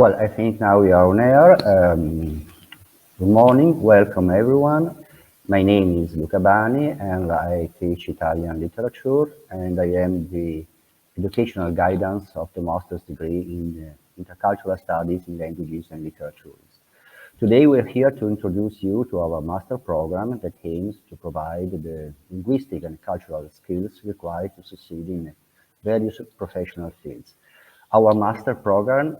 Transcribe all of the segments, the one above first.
Well, I think now we are on air. Good morning, welcome everyone. My name is Luca Bani and I teach Italian literature and I am the educational guidance of the master's degree in Intercultural Studies in Languages and Literatures. Today we're here to introduce you to our master program that aims to provide the linguistic and cultural skills required to succeed in various professional fields. Our master program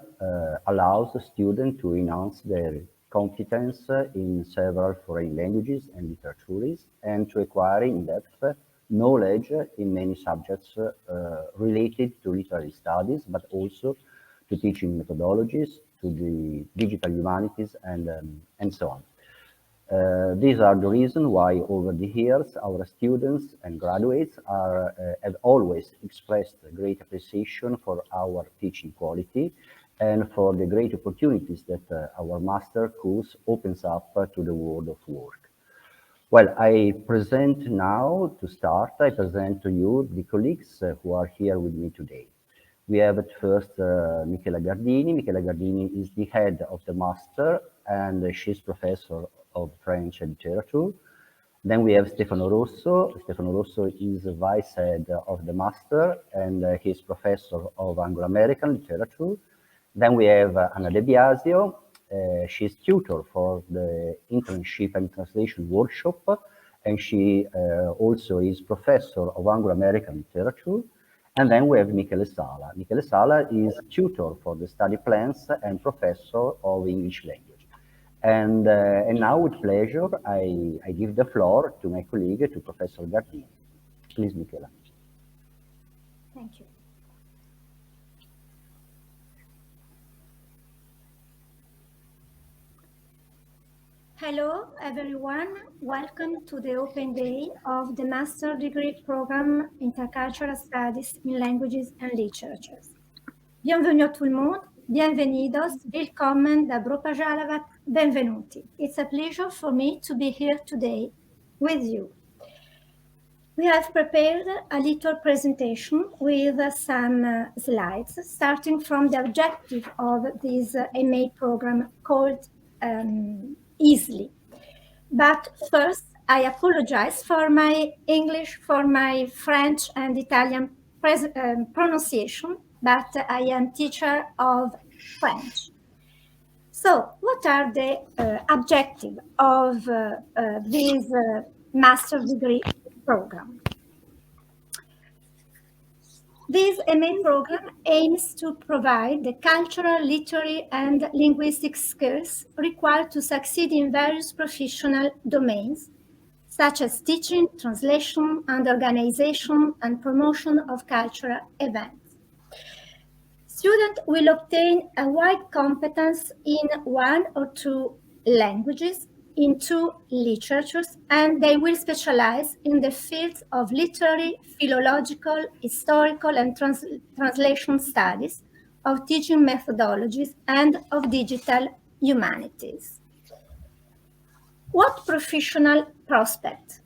allows the student to enhance their competence in several foreign languages and literatures and to acquire in-depth knowledge in many subjects related to literary studies, but also to teaching methodologies, to the digital humanities, and so on. These are the reasons why over the years our students and graduates have always expressed great appreciation for our teaching quality and for the great opportunities that our master course opens up to the world of work. Well, I present now, to start, I present to you the colleagues who are here with me today. We have at first Michela Gardini. Michela Gardini is the head of the master and she's professor of French literature. Then we have Stefano Rosso. Stefano Rosso is vice head of the master and he's professor of Anglo-American literature. Then we have Anna De Biasio. She's tutor for the internship and translation workshop, and she also is professor of Anglo-American literature. And then we have Michele Sala. Michele Sala is tutor for the study plans and professor of English language. And now, with pleasure, I give the floor to my colleague, to Professor Gardini. Please, Michela. Thank you. Hello, everyone. Welcome to the open day of the Master Degree Program Intercultural Studies in Languages and Literatures. Bienvenue à tout le monde. Bienvenidos. Willkommen da Bropajalavat. Benvenuti. It's a pleasure for me to be here today with you. We have prepared a little presentation with some slides, starting from the objective of this MA program called Easily. But first, I apologize for my English, for my French and Italian pronunciation, but I am teacher of French. So what are the objectives of this master degree program? This MA program aims to provide the cultural, literary, and linguistic skills required to succeed in various professional domains, such as teaching, translation, and organization and promotion of cultural events. Students will obtain a wide competence in one or two languages, in two literatures, and they will specialize in the fields of literary, philological, historical, and translation studies, of teaching methodologies, and of digital humanities. What professional prospect?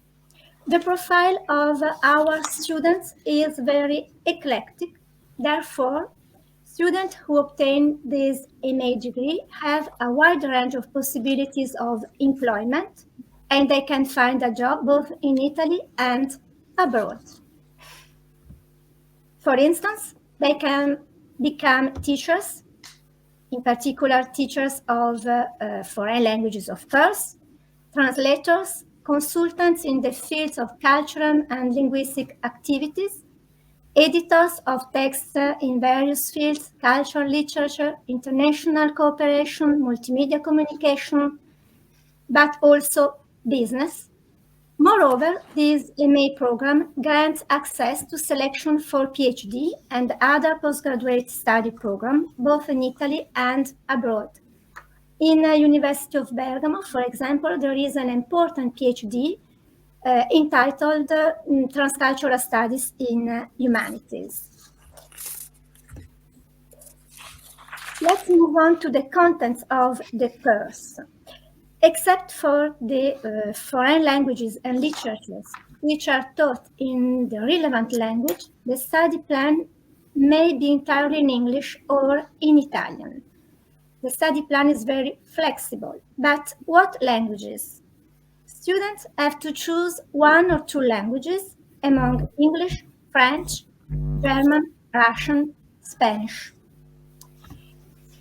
The profile of our students is very eclectic. Therefore, students who obtain this MA degree have a wide range of possibilities of employment, and they can find a job both in Italy and abroad. For instance, they can become teachers, in particular teachers of foreign languages, of course, translators, consultants in the fields of cultural and linguistic activities, editors of texts in various fields, culture, literature, international cooperation, multimedia communication, but also business. Moreover, this MA program grants access to selection for PhD and other postgraduate study programs, both in Italy and abroad. In the University of Bergamo, for example, there is an important PhD entitled Transcultural Studies in Humanities. Let's move on to the contents of the course. Except for the foreign languages and literatures, which are taught in the relevant language, the study plan may be entirely in English or in Italian. The study plan is very flexible. But what languages? Students have to choose one or two languages among English, French, German, Russian, Spanish.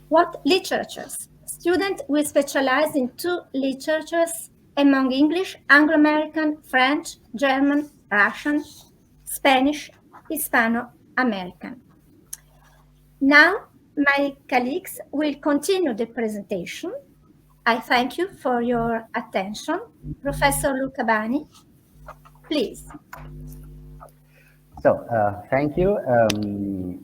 What literatures? Students will specialize in two literatures among English, Anglo-American, French, German, Russian, Spanish, Hispano-American. Now, my colleagues will continue the presentation. I thank you for your attention. Professor Luca Bani, please. So, thank you.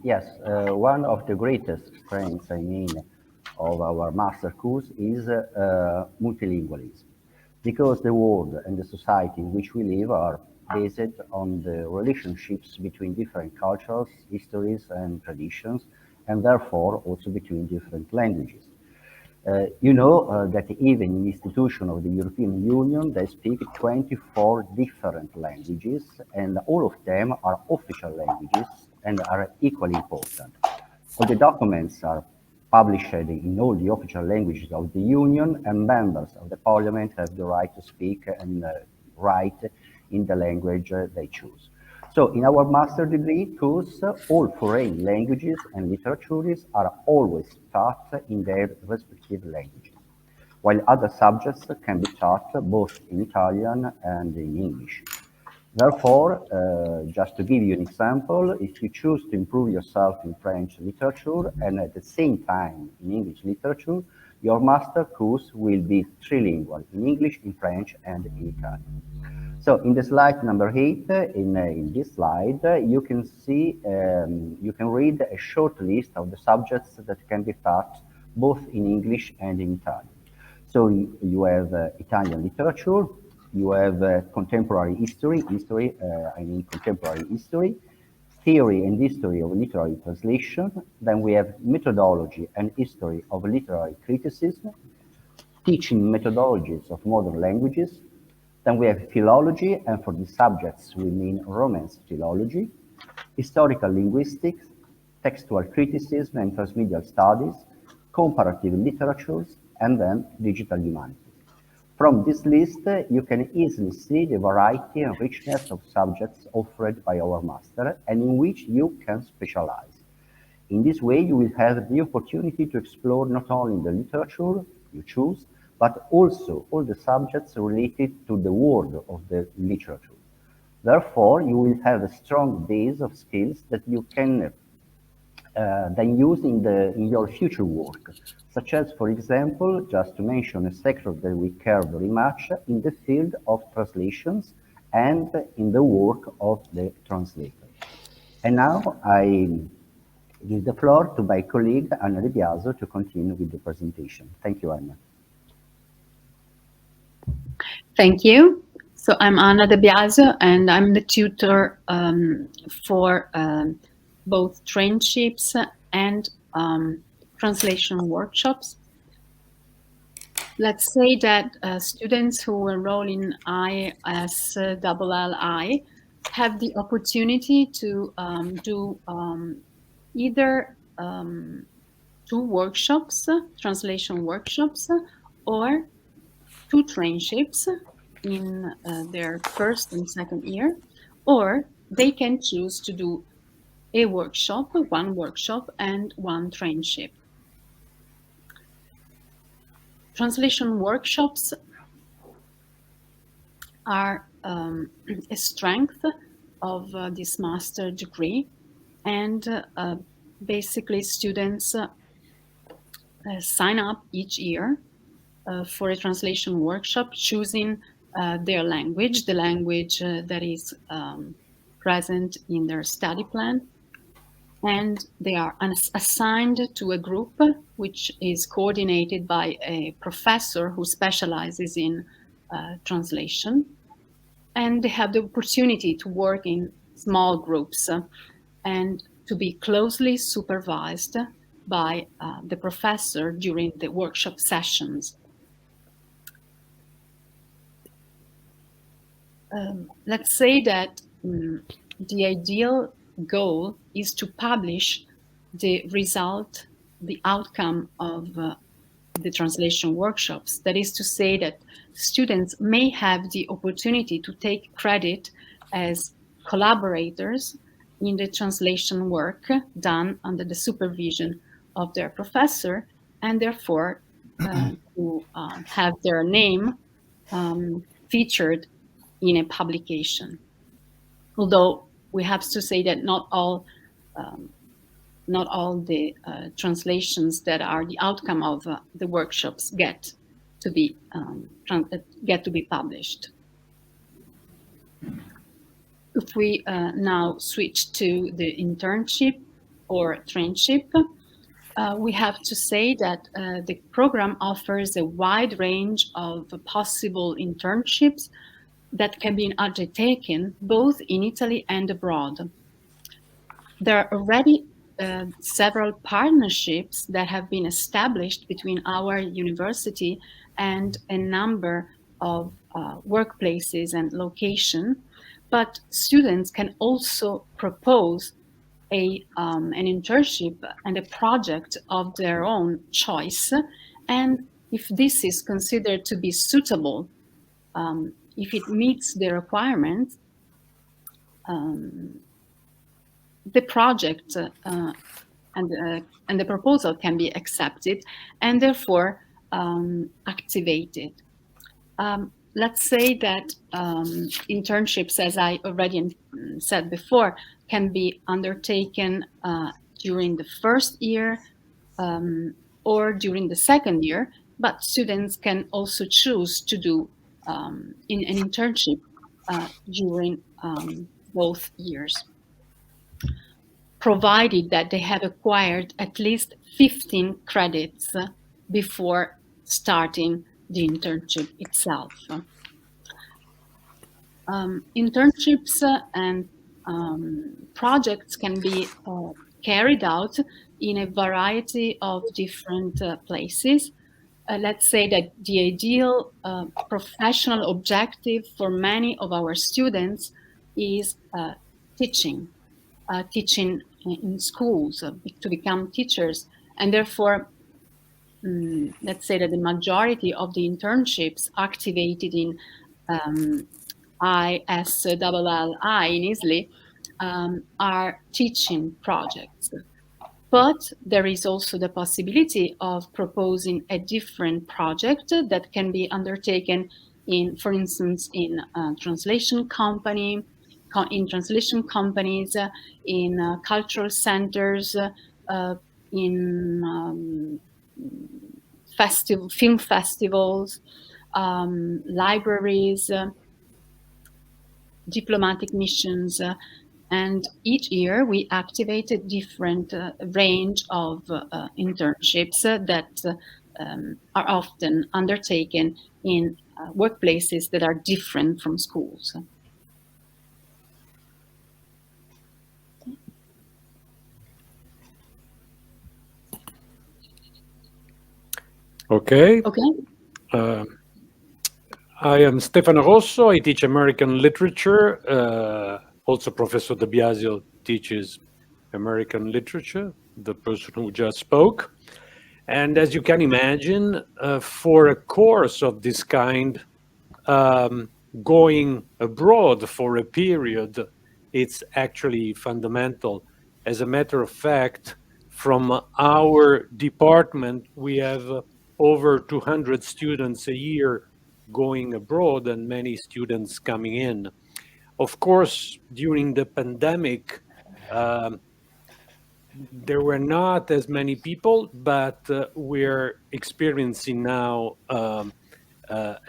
Yes, one of the greatest strengths, of our master course is multilingualism, because the world and the society in which we live are based on the relationships between different cultures, histories, and traditions, and therefore also between different languages. That even in the institution of the European Union, they speak 24 different languages, and all of them are official languages and are equally important. All the documents are published in all the official languages of the Union, and members of the Parliament have the right to speak and write in the language they choose. So in our master degree course, all foreign languages and literatures are always taught in their respective languages, while other subjects can be taught both in Italian and in English. Therefore, just to give you an example, if you choose to improve yourself in French literature and at the same time in English literature, your master course will be trilingual in English, in French, and in Italian. So in the slide number 8, in this slide, you can see, you can read a short list of the subjects that can be taught both in English and in Italian. So you have Italian literature, you have contemporary history, contemporary history, theory and history of literary translation. Then we have methodology and history of literary criticism, teaching methodologies of modern languages. Then we have philology, and for these subjects we mean Romance philology, historical linguistics, textual criticism and transmedia studies, comparative literatures, and then digital humanities. From this list, you can easily see the variety and richness of subjects offered by our master and in which you can specialize. In this way, you will have the opportunity to explore not only the literature you choose, but also all the subjects related to the world of the literature. Therefore, you will have a strong base of skills that you can then use in your future work, such as, for example, just to mention a sector that we care very much in the field of translations and in the work of the translator. And now I give the floor to my colleague Anna De Biaso to continue with the presentation. Thank you, Anna. Thank you. So I'm Anna De Biaso, and I'm the tutor for both traineeships and translation workshops. Let's say that students who enroll in ISLLI have the opportunity to do either 2 workshops, translation workshops, or 2 traineeships in their first and second year, or they can choose to do a workshop, 1 workshop and 1 traineeship. Translation workshops are a strength of this master degree, and basically students sign up each year for a translation workshop, choosing their language, the language that is present in their study plan. And they are assigned to a group which is coordinated by a professor who specializes in translation. And they have the opportunity to work in small groups and to be closely supervised by the professor during the workshop sessions. Let's say that the ideal goal is to publish the result, the outcome of the translation workshops. That is to say that students may have the opportunity to take credit as collaborators in the translation work done under the supervision of their professor, and therefore to have their name featured in a publication. Although we have to say that not all the translations that are the outcome of the workshops get to be published. If we now switch to the internship or trainship, we have to say that the program offers a wide range of possible internships that can be undertaken both in Italy and abroad. There are already several partnerships that have been established between our university and a number of workplaces and locations, but students can also propose an internship and a project of their own choice. And if this is considered to be suitable, if it meets the requirements, the project and the proposal can be accepted and therefore activated. Let's say that internships, as I already said before, can be undertaken during the first year or during the second year, but students can also choose to do in an internship during both years, provided that they have acquired at least 15 credits before starting the internship itself. Internships and projects can be carried out in a variety of different places. Let's say that the ideal professional objective for many of our students is teaching in schools, to become teachers, and therefore let's say that the majority of the internships activated in ISLLI in Italy are teaching projects. But there is also the possibility of proposing a different project that can be undertaken in, for instance, in translation companies, in cultural centers, in film festivals, libraries, diplomatic missions, and each year we activate a different range of internships that are often undertaken in workplaces that are different from schools. Okay. Okay. I am Stefano Rosso. I teach American literature. Also, Professor De Biasio teaches American literature, the person who just spoke. And as you can imagine, for a course of this kind, going abroad for a period, it's actually fundamental. As a matter of fact, from our department, we have over 200 students a year going abroad and many students coming in. Of course, during the pandemic, there were not as many people, but we're experiencing now a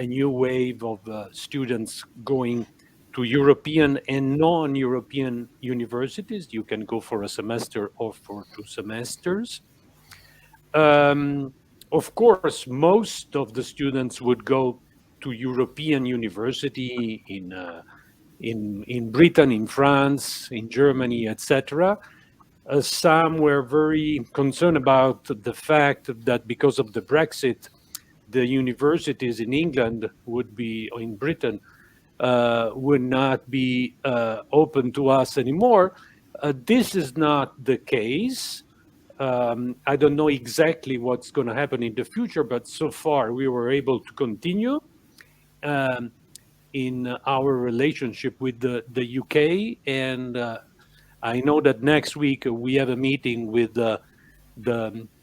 new wave of students going to European and non-European universities. You can go for a semester or for 2 semesters. Of course, most of the students would go to European university in Britain, in France, in Germany, etc. Some were very concerned about the fact that because of the Brexit, the universities in England would be, or in Britain, would not be open to us anymore. This is not the case. I don't know exactly what's going to happen in the future, but so far we were able to continue um, in our relationship with the UK. And I know that next week we have a meeting with the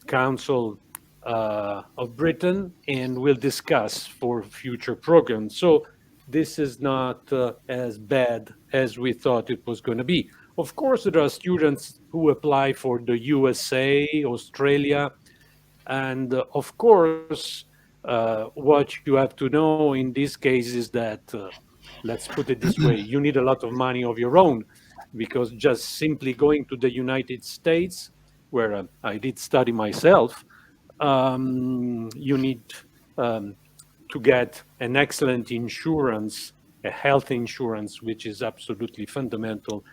Council of Britain, and we'll discuss for future programs. So this is not as bad as we thought it was going to be. Of course, there are students who apply for the USA, Australia, and of course, what you have to know in this case is that, let's put it this way, you need a lot of money of your own, because just simply going to the United States, where I did study myself, you need um, to get an excellent insurance, a health insurance, which is absolutely fundamental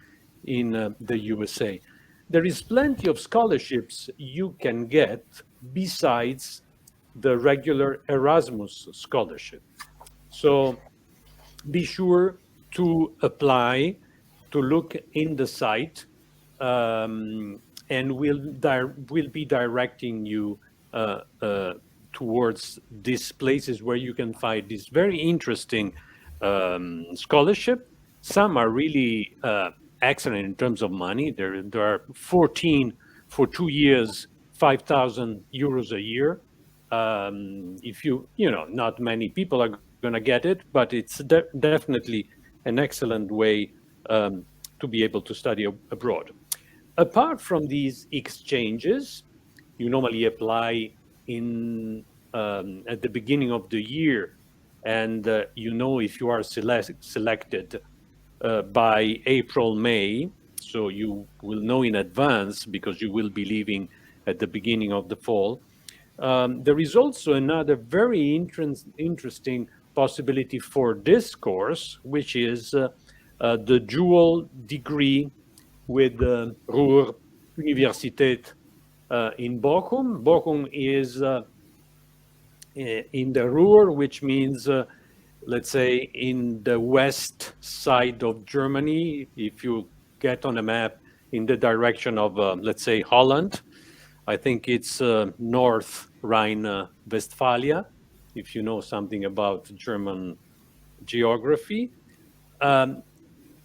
in the USA. There is plenty of scholarships you can get besides the regular Erasmus scholarship. So be sure to apply, to look in the site, and we'll be directing you towards these places where you can find this very interesting scholarship. Some are really excellent in terms of money. There are 14 for 2 years, 5,000 euros a year. If not many people are going to get it, but it's definitely an excellent way to be able to study abroad. Apart from these exchanges, you normally apply in at the beginning of the year, and if you are selected by April, May, so you will know in advance because you will be leaving at the beginning of the fall. There is also another very interesting possibility for this course, which is the dual degree with Ruhr Universität in Bochum. Bochum is in the Ruhr, which means, let's say, in the west side of Germany. If you get on a map in the direction of, let's say, Holland, I think it's North Rhine-Westphalia, if you know something about German geography.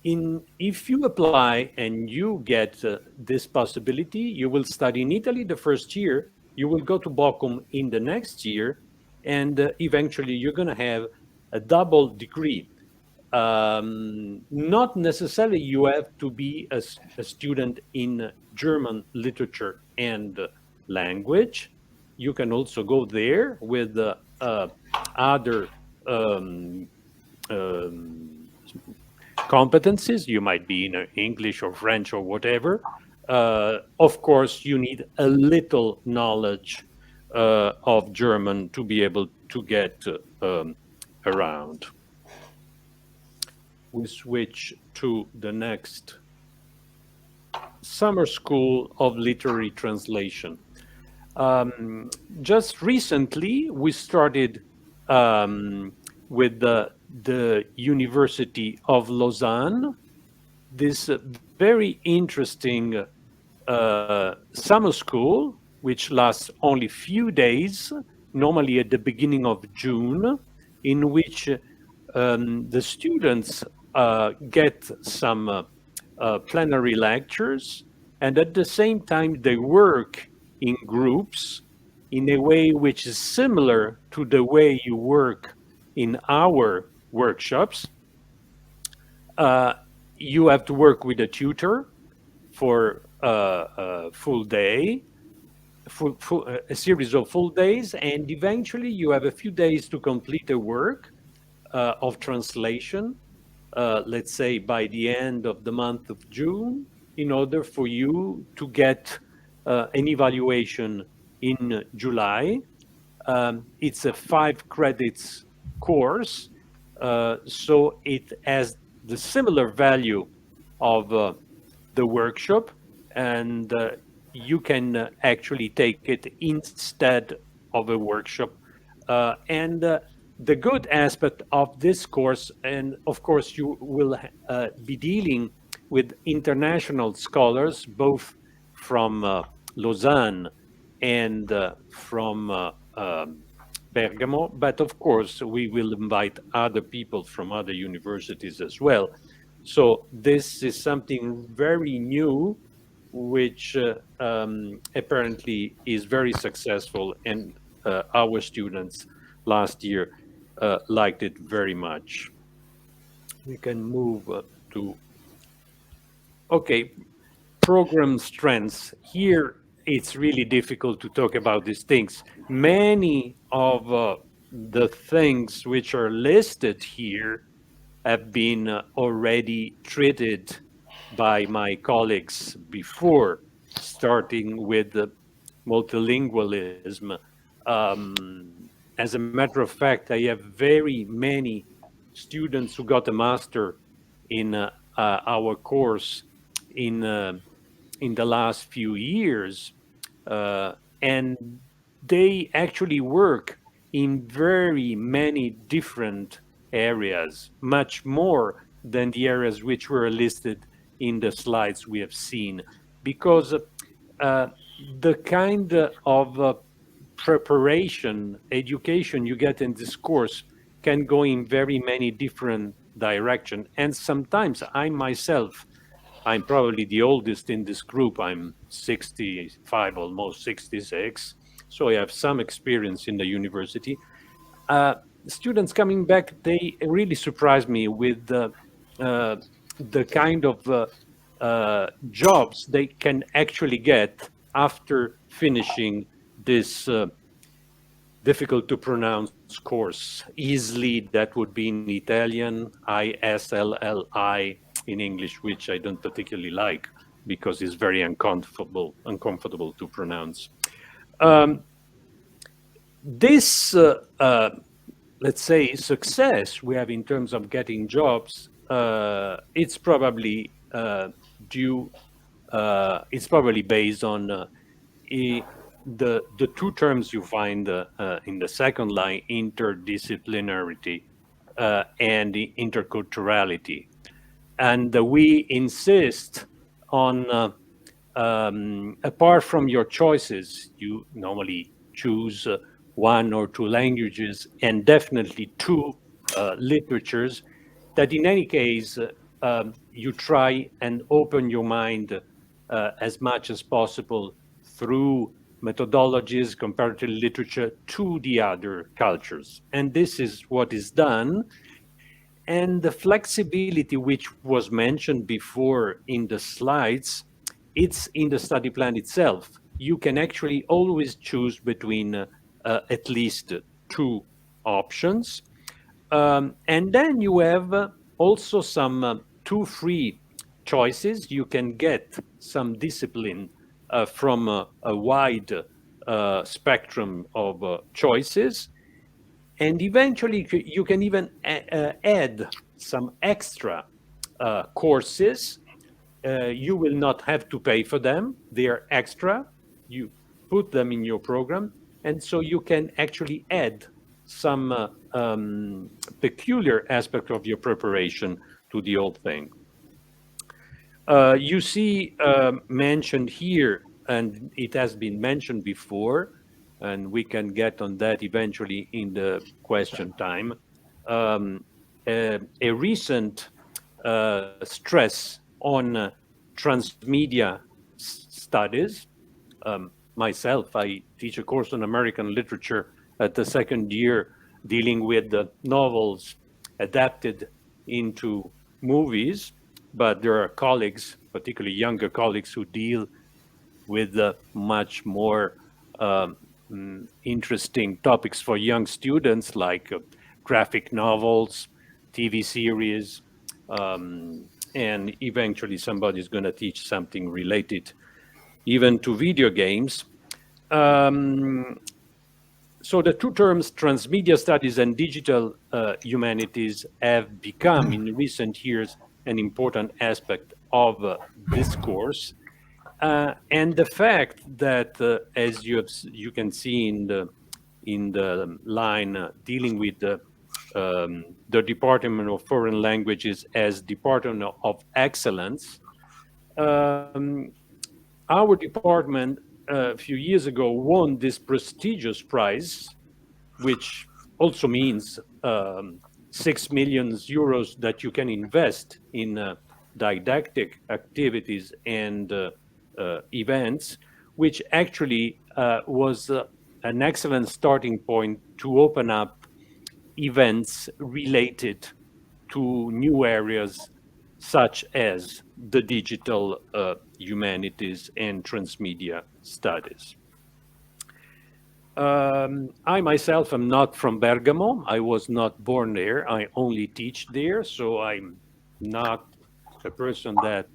If you apply and you get this possibility, you will study in Italy the first year, you will go to Bochum in the next year, and eventually you're going to have a double degree. Not necessarily you have to be a student in German literature and language. You can also go there with other competencies. You might be in English or French or whatever. Of course, you need a little knowledge of German to be able to get around. We switch to the next Summer School of Literary Translation. Just recently, we started with the University of Lausanne, this very interesting summer school, which lasts only few days, normally at the beginning of June, in which the students get some plenary lectures, and at the same time they work in groups in a way which is similar to the way you work in our workshops. You have to work with a tutor for a full day, a series of full days, and eventually you have a few days to complete a work of translation, let's say by the end of the month of June, in order for you to get an evaluation in July. It's a 5 credits course, so it has the similar value of the workshop, and you can actually take it instead of a workshop. And the good aspect of this course, and of course you will be dealing with international scholars, both from Lausanne and from Bergamo. But of course, we will invite other people from other universities as well. So this is something very new, which apparently is very successful, and our students last year liked it very much. We can move to, okay, program strengths. Here, it's really difficult to talk about these things. Many of the things which are listed here have been already treated by my colleagues before, starting with multilingualism. As a matter of fact, I have very many students who got a master in our course in in the last few years, and they actually work in very many different areas, much more than the areas which were listed in the slides we have seen, because the kind of preparation, education you get in this course can go in very many different directions. And sometimes I myself, I'm probably the oldest in this group. I'm 65, almost 66. So I have some experience in the university. Uh, Students coming back, they really surprised me with uh, the kind of jobs they can actually get after finishing this difficult to pronounce course. Easily, that would be in Italian, ISLLI in English, which I don't particularly like because it's very uncomfortable to pronounce. Um, this, let's say, success we have in terms of getting jobs, it's probably due, it's probably based on the two terms you find in the second line, interdisciplinarity and the interculturality. And we insist on, apart from your choices, you normally choose one or two languages and definitely two literatures, that in any case, you try and open your mind as much as possible through methodologies, comparative literature to the other cultures. And this is what is done. And the flexibility, which was mentioned before in the slides, it's in the study plan itself. You can actually always choose between at least two options. And then you have also some two free choices. You can get some discipline from a wide spectrum of choices. And eventually, you can even add some extra courses. You will not have to pay for them. They are extra. You put them in your program. And so you can actually add some peculiar aspect of your preparation to the whole thing. You see mentioned here, and it has been mentioned before, and we can get on that eventually in the question time, a recent stress on transmedia studies. Myself, I teach a course on American literature at the second year, dealing with the novels adapted into movies. But there are colleagues, particularly younger colleagues, who deal with much more interesting topics for young students, like graphic novels, TV series, and eventually somebody's going to teach something related even to video games. Um, so the two terms, transmedia studies and digital humanities, have become in recent years an important aspect of this course. And the fact that, as you can see in the line dealing with the Department of Foreign Languages as Department of Excellence, our department a few years ago won this prestigious prize, which also means 6 million euros that you can invest in didactic activities and events, which actually was an excellent starting point to open up events related to new areas such as the digital humanities and transmedia studies. I myself am not from Bergamo. I was not born there. I only teach there. So I'm not a person that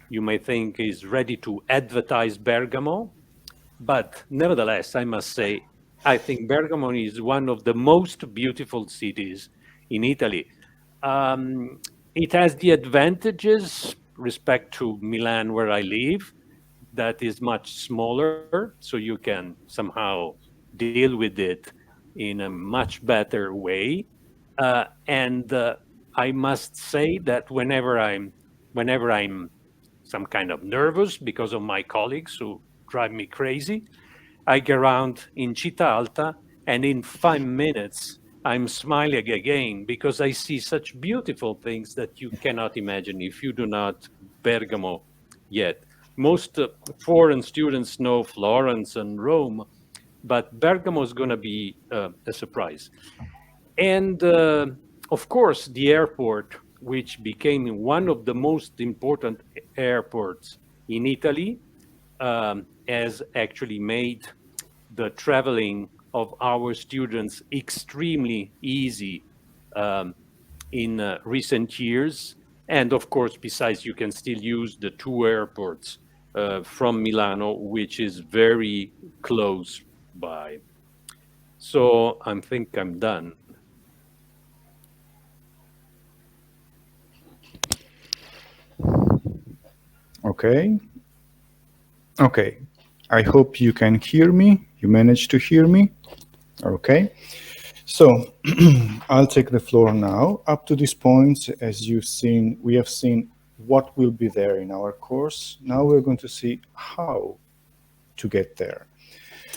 you may think is ready to advertise Bergamo. But nevertheless, I must say, I think Bergamo is one of the most beautiful cities in Italy. Um, it has the advantages respect to Milan, where I live, that is much smaller, so you can somehow deal with it in a much better way. And I must say that whenever I'm some kind of nervous because of my colleagues who drive me crazy, I get around in Città Alta, and in 5 minutes, I'm smiling again because I see such beautiful things that you cannot imagine if you do not Bergamo yet. Most foreign students know Florence and Rome, but Bergamo is going to be a surprise. And of course, the airport, which became one of the most important airports in Italy, has actually made the traveling of our students extremely easy in recent years. And of course, besides, you can still use the two airports from Milano, which is very close by. So I think I'm done. Okay. Okay. I hope you can hear me. You managed to hear me. Okay. So I'll take the floor now. Up to this point, as you've seen, we have seen what will be there in our course. Now we're going to see how to get there.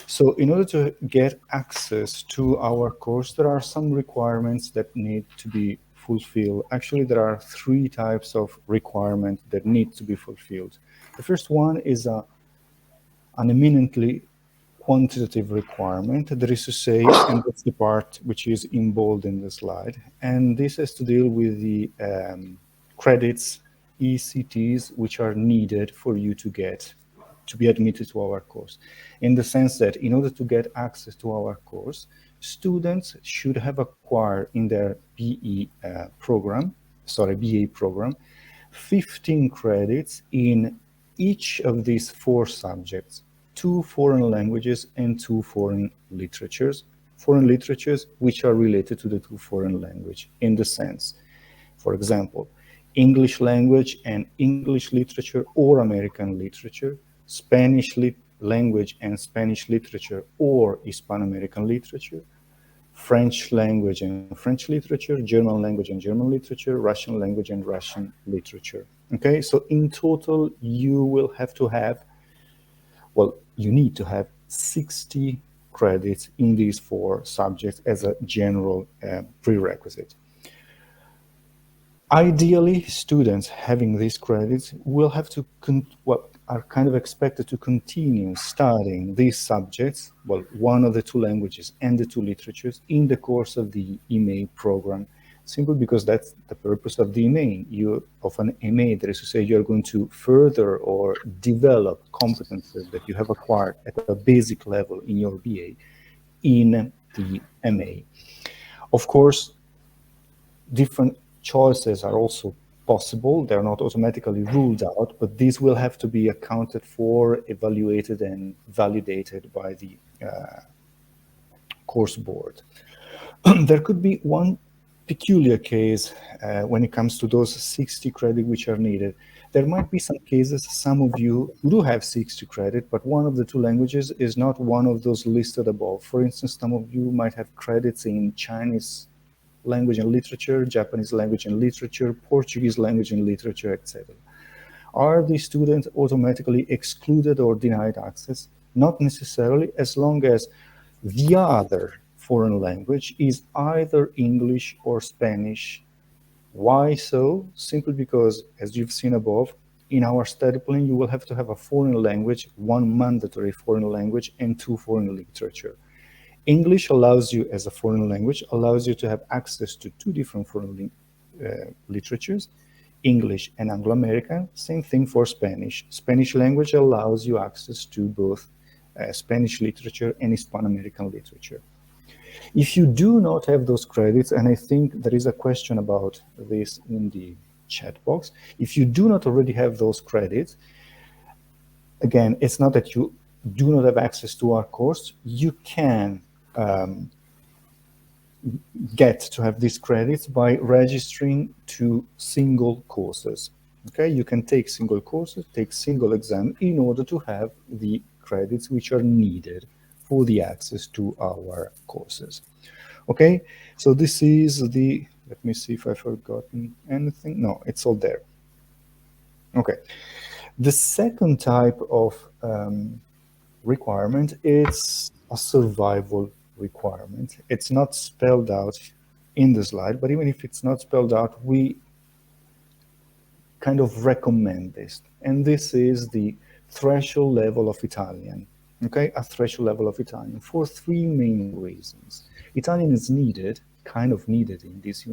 So in order to get access to our course, there are some requirements that need to be fulfilled. Actually, there are three types of requirements that need to be fulfilled. The first one is an eminently quantitative requirement, that is to say, and that's the part which is in bold in the slide, and this has to deal with the credits, ECTs, which are needed for you to be admitted to our course. In the sense that in order to get access to our course, students should have acquired in their BA program, 15 credits in each of these four subjects: 2 foreign languages and 2 foreign literatures which are related to the 2 foreign language, in the sense, for example, English language and English literature or American literature, Spanish language and Spanish literature or Hispano-American literature, French language and French literature, German language and German literature, Russian language and Russian literature. Okay, so in total, you will have to have, well, you need to have 60 credits in these 4 subjects as a general prerequisite. Ideally, students having these credits will have to, are kind of expected to continue studying these subjects, well, one of the 2 languages and the 2 literatures, in the course of the MA program, simply because that's the purpose of the MA. Of an MA, that is to say, you're going to further or develop competences that you have acquired at a basic level in your BA in the MA. Of course, different choices are also possible. They're not automatically ruled out, but these will have to be accounted for, evaluated, and validated by the course board. There could be one peculiar case when it comes to those 60 credits which are needed. There might be some cases, some of you who do have 60 credit, but one of the 2 languages is not one of those listed above. For instance, some of you might have credits in Chinese language and literature, Japanese language and literature, Portuguese language and literature, etc. Are these students automatically excluded or denied access? Not necessarily, as long as the other foreign language is either English or Spanish. Why so? Simply because, as you've seen above, in our study plan, you will have to have a foreign language, one mandatory foreign language, and two foreign literature. English allows you, as a foreign language, allows you to have access to two different foreign literatures, English and Anglo-American. Same thing for Spanish. Spanish language allows you access to both Spanish literature and Hispano-American literature. If you do not have those credits, and I think there is a question about this in the chat box, if you do not already have those credits, again, it's not that you do not have access to our course. You can get to have these credits by registering to single courses. Okay, you can take single courses, take single exam in order to have the credits which are needed for the access to our courses. Okay, so this is the, let me see if I've forgotten anything. No, it's all there. Okay, the second type of requirement is a survival requirement. It's not spelled out in the slide, but even if it's not spelled out, we kind of recommend this. And this is the threshold level of Italian. Okay, a threshold level of Italian for three main reasons. Italian is needed, kind of needed in this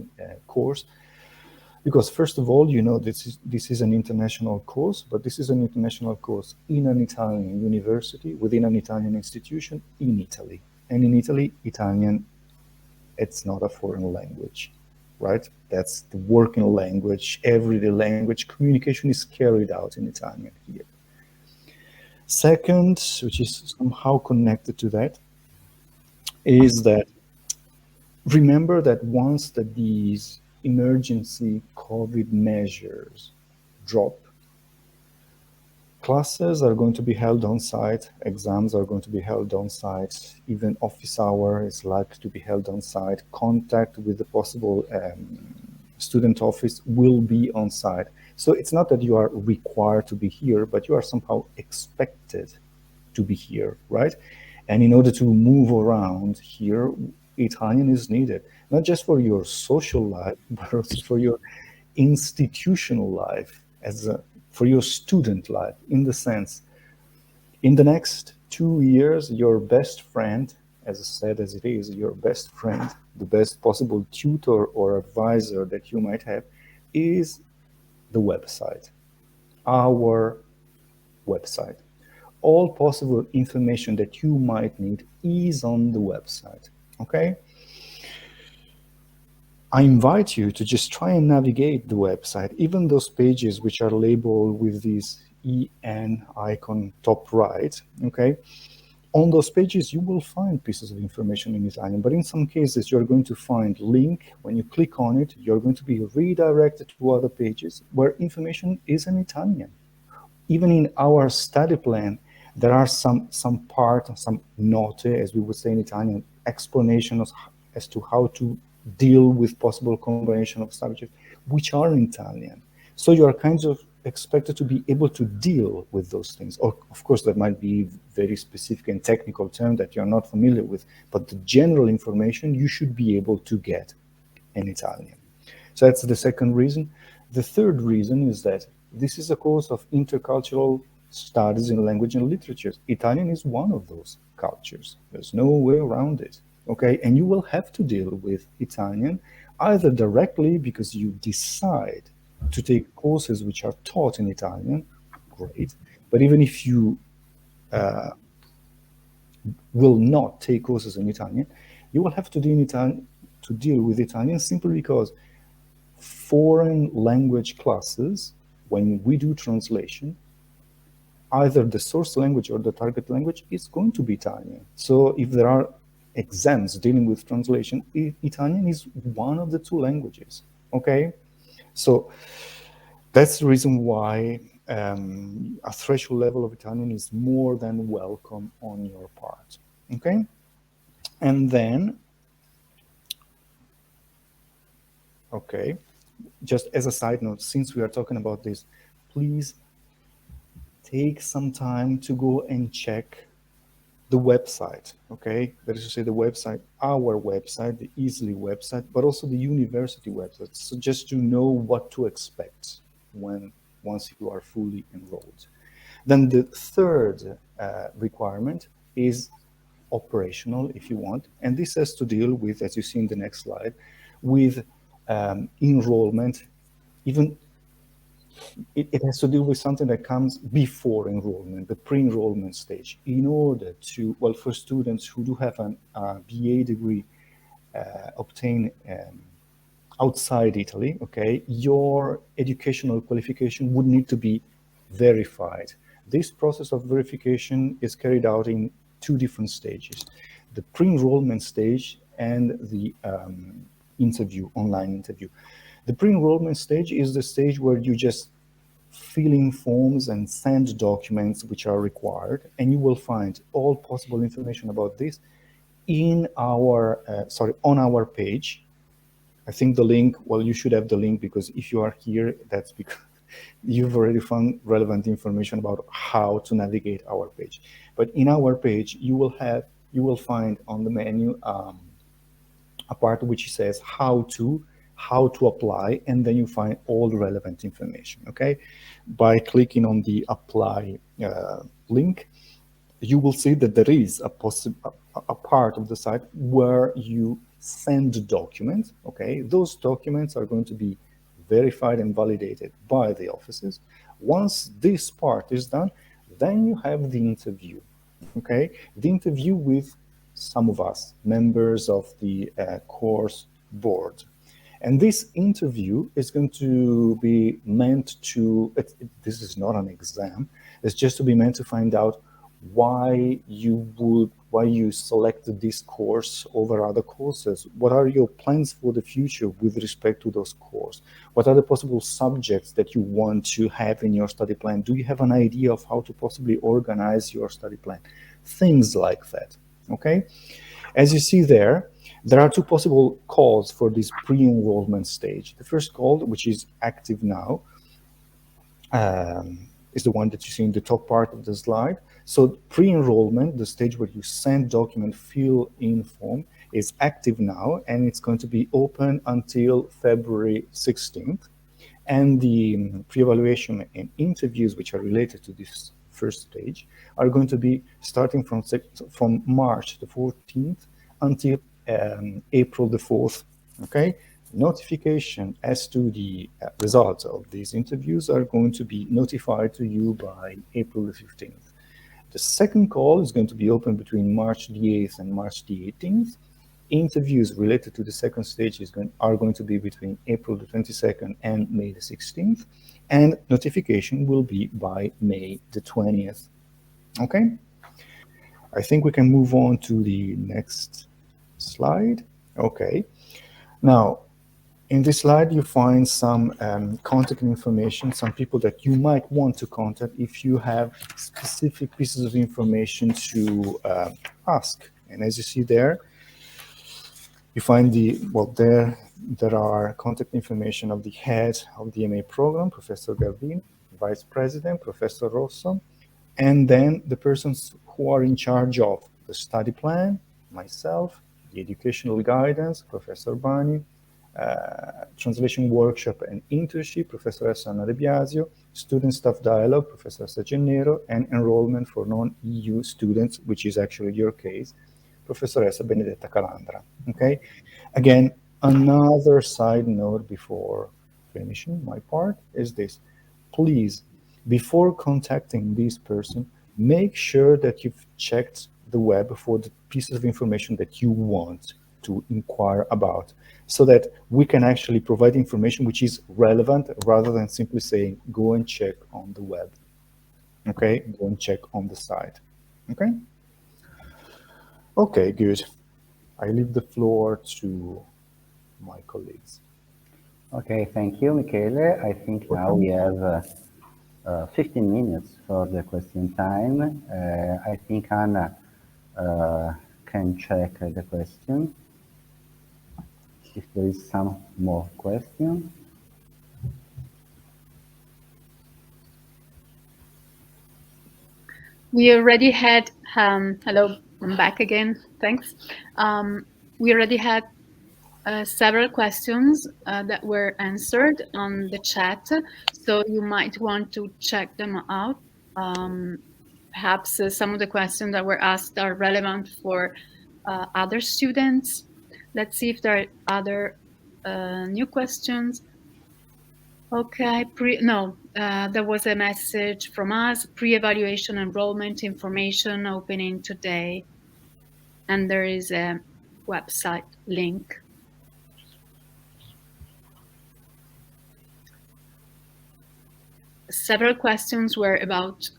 course, because first of all, you know, this is an international course, but this is an international course in an Italian university, within an Italian institution in Italy. And in Italy, Italian, it's not a foreign language, right? That's the working language, everyday language. Communication is carried out in Italian here. Second, which is somehow connected to that, is that remember that once that these emergency COVID measures drop, classes are going to be held on site, exams are going to be held on site, even office hour is likely to be held on site, contact with the possible student office will be on site. So it's not that you are required to be here, but you are somehow expected to be here, right? And in order to move around here, Italian is needed, not just for your social life, but also for your institutional life, for your student life, in the sense, in the next 2 years, your best friend, as sad as it is, your best friend, the best possible tutor or advisor that you might have is the website, our website. All possible information that you might need is on the website, okay? I invite you to just try and navigate the website, even those pages which are labeled with this EN icon top right, okay? On those pages, you will find pieces of information in Italian, but in some cases, you're going to find link. When you click on it, you're going to be redirected to other pages where information is in Italian. Even in our study plan, there are some part, some note, as we would say in Italian, explanations as to how to deal with possible combination of subjects, which are in Italian. So you are kind of expected to be able to deal with those things. Or, of course, there might be very specific and technical terms that you're not familiar with, but the general information you should be able to get in Italian. So that's the second reason. The third reason is that this is a course of intercultural studies in language and literature. Italian is one of those cultures. There's no way around it, okay? And you will have to deal with Italian either directly because you decide to take courses which are taught in Italian, great. But even if you will not take courses in Italian, you will have to deal with Italian simply because foreign language classes, when we do translation, either the source language or the target language is going to be Italian. So if there are exams dealing with translation, Italian is one of the two languages, okay? So that's the reason why a threshold level of Italian is more than welcome on your part, okay? And then, okay, just as a side note, since we are talking about this, please take some time to go and check the website, okay? That is to say the website, our website, the Easily website, but also the university website. So just to know what to expect once you are fully enrolled. Then the third requirement is operational, if you want, and this has to deal with, as you see in the next slide, with enrollment. Even it has to do with something that comes before enrollment, the pre-enrollment stage, in order to, well, for students who do have a BA degree obtained outside Italy, okay, your educational qualification would need to be verified. This process of verification is carried out in two different stages: the pre-enrollment stage and the interview, online interview. The pre-enrollment stage is the stage where you just fill in forms and send documents which are required, and you will find all possible information about this in our on our page. I think the link, well, you should have the link, because if you are here, that's because you've already found relevant information about how to navigate our page. But in our page, you will find on the menu a part which says how to apply, and then you find all the relevant information, okay? By clicking on the apply link, you will see that there is a part of the site where you send documents, okay? Those documents are going to be verified and validated by the offices. Once this part is done, then you have the interview, okay? The interview with some of us, members of the course board. And this interview is going to be meant to, this is not an exam, it's just to be meant to find out why you selected this course over other courses. What are your plans for the future with respect to those courses? What are the possible subjects that you want to have in your study plan? Do you have an idea of how to possibly organize your study plan? Things like that, okay? As you see there are two possible calls for this pre-enrollment stage. The first call, which is active now, is the one that you see in the top part of the slide. So pre-enrollment, the stage where you send document, fill in form, is active now, and it's going to be open until February 16th. And the pre-evaluation and interviews which are related to this first stage are going to be starting from March the 14th until April the 4th, okay? Notification as to the results of these interviews are going to be notified to you by April the 15th. The second call is going to be open between March the 8th and March the 18th. Interviews related to the second stage are going to be between April the 22nd and May the 16th, and notification will be by May the 20th. Okay? I think we can move on to the next slide. Okay. Now, in this slide, you find some contact information, some people that you might want to contact if you have specific pieces of information to ask. And as you see there, you find there are contact information of the head of the MA program, Professor Gavin, Vice President, Professor Rosso, and then the persons who are in charge of the study plan, myself, the educational guidance, Professor Bani, translation workshop and internship, Professor Anna De Biasio, student staff dialogue, Professor Sagennero, and enrollment for non-EU students, which is actually your case, Professoressa Benedetta Calandra. Okay, again, another side note before finishing my part is this: please, before contacting this person, make sure that you've checked the web for the pieces of information that you want to inquire about, so that we can actually provide information which is relevant, rather than simply saying, go and check on the web. Okay, go and check on the site. Okay. Okay, good. I leave the floor to my colleagues. Okay, thank you, Michele. I think now we have 15 minutes for the question time. I think Anna can check the question if there is some more question. We already had Hello, I'm back again. Thanks. We already had several questions that were answered on the chat, so you might want to check them out. Perhaps some of the questions that were asked are relevant for other students. Let's see if there are other new questions. Okay, there was a message from us, pre-evaluation enrollment information opening today, and there is a website link. Several questions were about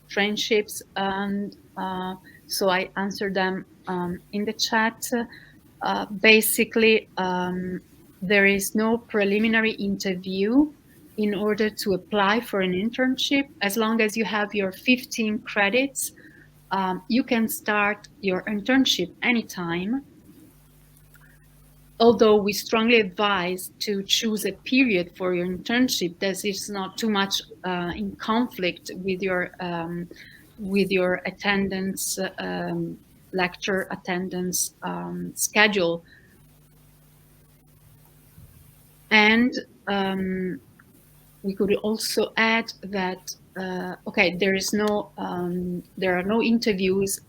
friendships, and so I answered them in the chat. Basically, there is no preliminary interview in order to apply for an internship. As long as you have your 15 credits, you can start your internship anytime. Although we strongly advise to choose a period for your internship that is not too much in conflict with your attendance, lecture attendance schedule. And we could also add that there are no interviews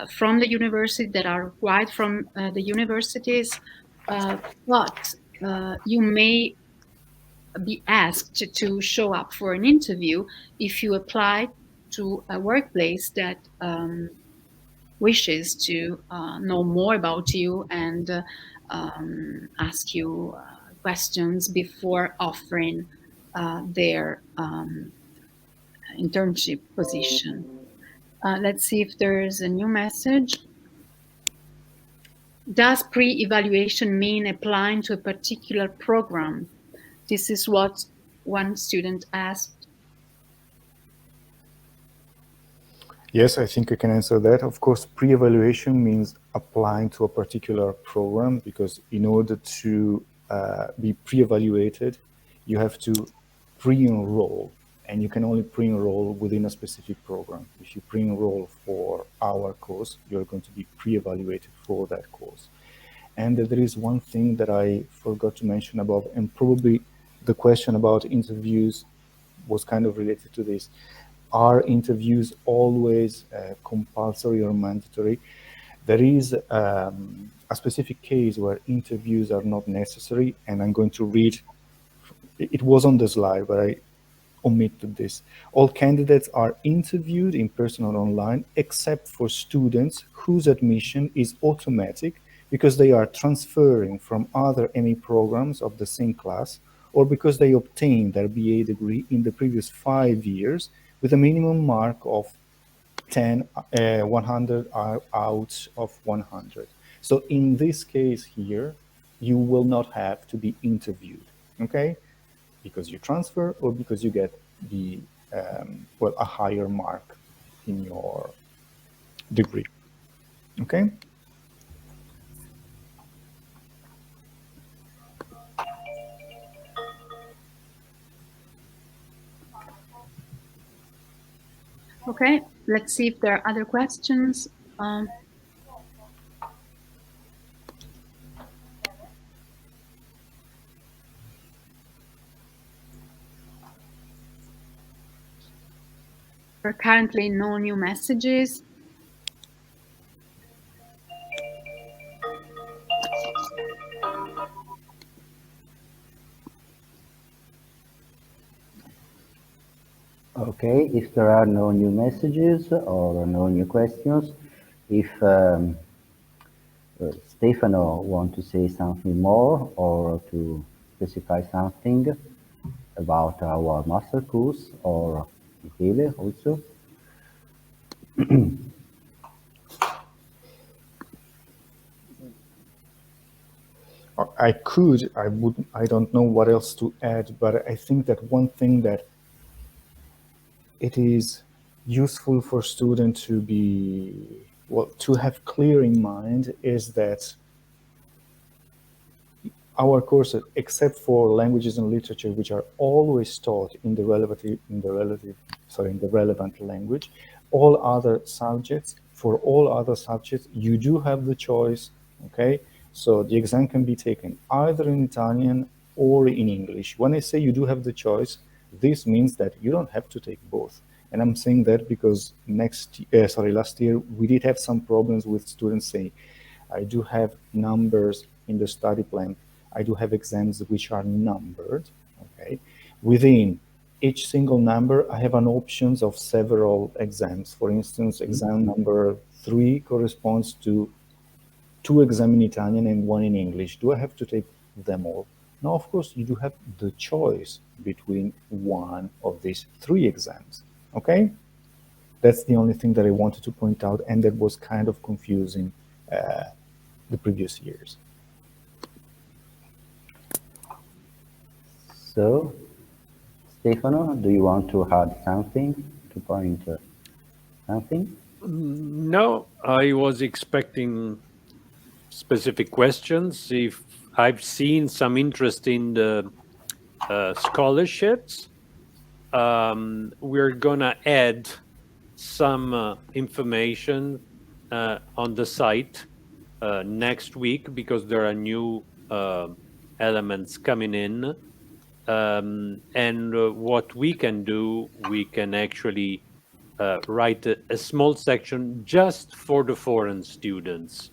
from the university that are required from the universities, but you may be asked to show up for an interview if you apply to a workplace that wishes to know more about you and ask you questions before offering their internship position. Let's see if there's a new message. Does pre-evaluation mean applying to a particular program? This is what one student asked. Yes, I think I can answer that. Of course, pre-evaluation means applying to a particular program, because in order to be pre-evaluated, you have to pre-enroll, and you can only pre-enroll within a specific program. If you pre-enroll for our course, you're going to be pre-evaluated for that course. And there is one thing that I forgot to mention above, and probably the question about interviews was kind of related to this. Are interviews always compulsory or mandatory? There is a specific case where interviews are not necessary, and I'm going to read. It was on the slide, but I omitted this. All candidates are interviewed in person or online, except for students whose admission is automatic because they are transferring from other MA programs of the same class, or because they obtained their BA degree in the previous 5 years with a minimum mark of 100 out of 100. So in this case here, you will not have to be interviewed, okay? Because you transfer or because you get the a higher mark in your degree, okay? Okay, let's see if there are other questions. There are currently no new messages. Okay, if there are no new messages or no new questions, if Stefano want to say something more or to specify something about our master course, or Michele also. I don't know what else to add, but I think that one thing that it is useful for students to be, to have clear in mind is that our courses, except for languages and literature, which are always taught in the relevant language, all other subjects, for all other subjects, you do have the choice, okay? So the exam can be taken either in Italian or in English. When I say you do have the choice, this means that you don't have to take both. And I'm saying that because last year, we did have some problems with students saying, I do have numbers in the study plan. I do have exams which are numbered, okay? Within each single number, I have an options of several exams. For instance, exam number 3 corresponds to 2 exams in Italian and 1 in English. Do I have to take them all? No, of course, you do have the choice between one of these 3 exams, okay? That's the only thing that I wanted to point out, and that was kind of confusing the previous years. So, Stefano, do you want to add something, to point something? No, I was expecting specific questions. If I've seen some interest in the scholarships, we're gonna add some information on the site next week, because there are new elements coming in. And what we can do, we can actually write a small section just for the foreign students,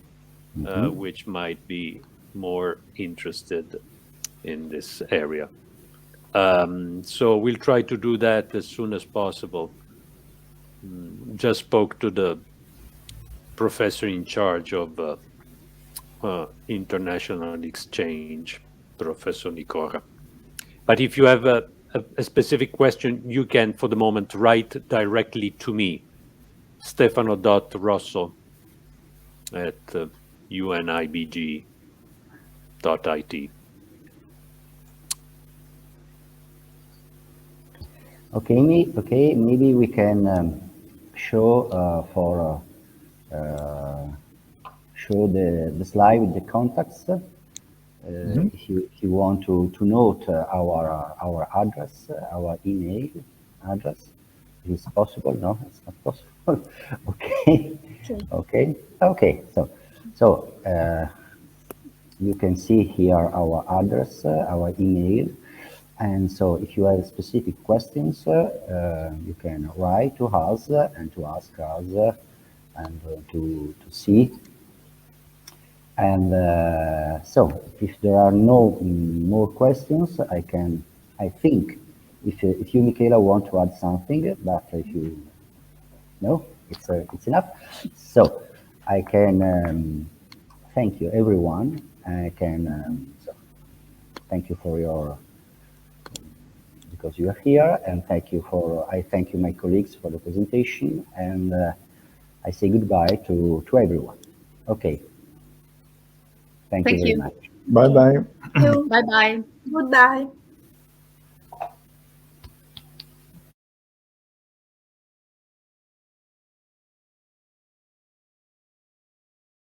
which might be more interested in this area. So we'll try to do that as soon as possible. Just spoke to the professor in charge of international exchange, Professor Nicora. But if you have a specific question, you can, for the moment, write directly to me, stefano.rosso@unibg.it. Okay, maybe we can show show the slide with the contacts. If you want to note our address, our email address, it is possible. No, it's not possible. Okay. So you can see here our address, our email. And so if you have specific questions, you can write to us and to ask us and to see. And so if there are no more questions, I think, if you, Michaela, want to add something, but if you, no, it's enough. So I can thank you, everyone. I can thank you for your, because you are here, and I thank you, my colleagues, for the presentation, and I say goodbye to everyone. Okay. Thank you very much. Bye-bye. Bye-bye. Goodbye.